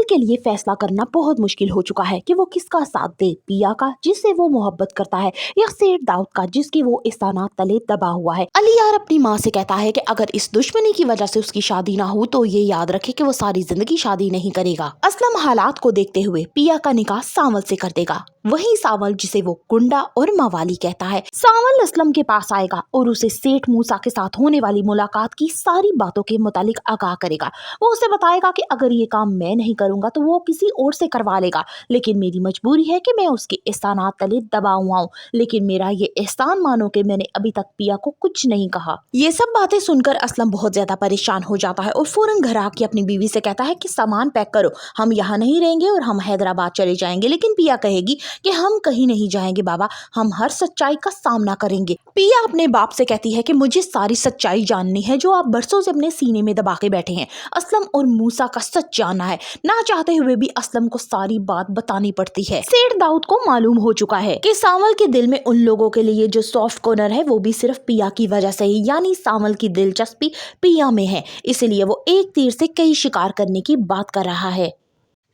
के लिए फैसला करना बहुत मुश्किल हो चुका है कि वो किसका साथ दे, पिया का जिससे वो मोहब्बत करता है या सेठ दाऊद का जिसकी वो इस्तानात तले दबा हुआ है। अली यार अपनी माँ से कहता है कि अगर इस दुश्मनी की वजह से उसकी शादी ना हो तो ये याद रखे कि वो सारी जिंदगी शादी नहीं करेगा। असलम हालात को देखते हुए पिया का निकाह सावल से कर देगा, वही सावल जिसे वो गुंडा और मवाली कहता है। सावल असलम के पास आएगा और उसे सेठ मूसा के साथ होने वाली मुलाकात की सारी बातों के मुतालिक आगाह करेगा। वो उसे बताएगा कि अगर ये काम मैं नहीं करूंगा तो वो किसी और से करवा लेगा, लेकिन मेरी मजबूरी है कि मैं उसके एहसानात तले दबा हुआ हूँ, लेकिन मेरा ये एहसान मानो कि मैंने अभी तक पिया को कुछ नहीं कहा। ये सब बातें सुनकर असलम बहुत ज्यादा परेशान हो जाता है और फौरन घर आके अपनी बीवी से कहता है कि सामान पैक करो, हम यहाँ नहीं रहेंगे और हम हैदराबाद चले जाएंगे। लेकिन पिया कहेगी कि हम कहीं नहीं जाएंगे बाबा, हम हर सच्चाई का सामना करेंगे। पिया अपने बाप से कहती है कि मुझे सारी सच्चाई जाननी है जो आप बरसों से अपने सीने में दबा के बैठे हैं। असलम और मूसा का सच जानना है। ना चाहते हुए भी असलम को सारी बात बतानी पड़ती है। सेठ दाऊद को मालूम हो चुका है कि सावल के दिल में उन लोगों के लिए जो सॉफ्ट कॉर्नर है वो भी सिर्फ पिया की वजह से ही, यानी सावल की दिलचस्पी पिया में है, इसलिए वो एक तीर से कई शिकार करने की बात कर रहा है।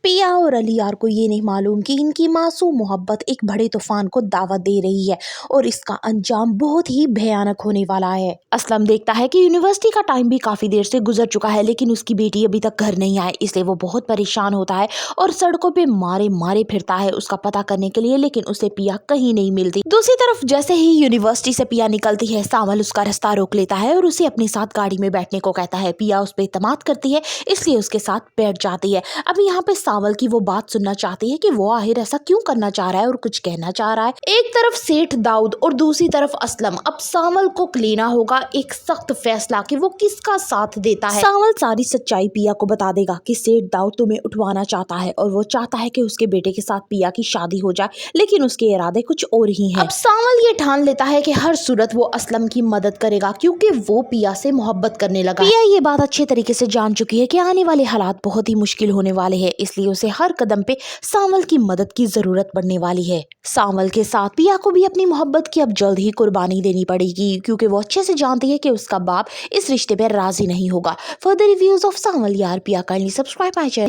पिया और अली यार को ये नहीं मालूम कि इनकी मासूम मोहब्बत एक बड़े तूफान को दावत दे रही है और इसका अंजाम बहुत ही भयानक होने वाला है। असलम देखता है कि यूनिवर्सिटी का टाइम भी काफी देर से गुजर चुका है, लेकिन उसकी बेटी अभी तक घर नहीं आई, इसलिए वो बहुत परेशान होता है और सड़कों पे मारे मारे फिरता है उसका पता करने के लिए, लेकिन उसे पिया कहीं नहीं मिलती। दूसरी तरफ जैसे ही यूनिवर्सिटी से पिया निकलती है, सावल उसका रास्ता रोक लेता है और उसे अपने साथ गाड़ी में बैठने को कहता है। पिया उस पर इत्तेमाद करती है, इसलिए उसके साथ बैठ जाती है। अब यहाँ पे सावल की वो बात सुनना चाहती है कि वो आखिर ऐसा क्यों करना चाह रहा है और कुछ कहना चाह रहा है। एक तरफ सेठ दाऊद और दूसरी तरफ असलम। अब सावल को लेना होगा एक सख्त फैसला कि वो किसका साथ देता है। सावल सारी सच्चाई पिया को बता देगा कि सेठ दाऊद तुम्हें उठवाना चाहता है और वो चाहता है कि उसके बेटे के साथ पिया की शादी हो जाए, लेकिन उसके इरादे कुछ और ही हैं। अब सावल ये ठान लेता है कि हर सूरत वो असलम की मदद करेगा क्योंकि वो पिया से मोहब्बत करने लगा। पिया ये बात अच्छे तरीके से जान चुकी है कि आने वाले हालात बहुत ही मुश्किल होने वाले हैं, इसलिए उसे हर कदम पे सावल की मदद की जरूरत पड़ने वाली है। सावल के साथ पिया को भी अपनी मोहब्बत की अब जल्द ही कुर्बानी देनी पड़ेगी क्योंकि वो अच्छे से जानती है कि उसका बाप इस रिश्ते पे राजी नहीं होगा। फर्दर रिव्यूज ऑफ सावल यार पिया, काइंडली सब्सक्राइब माय चैनल।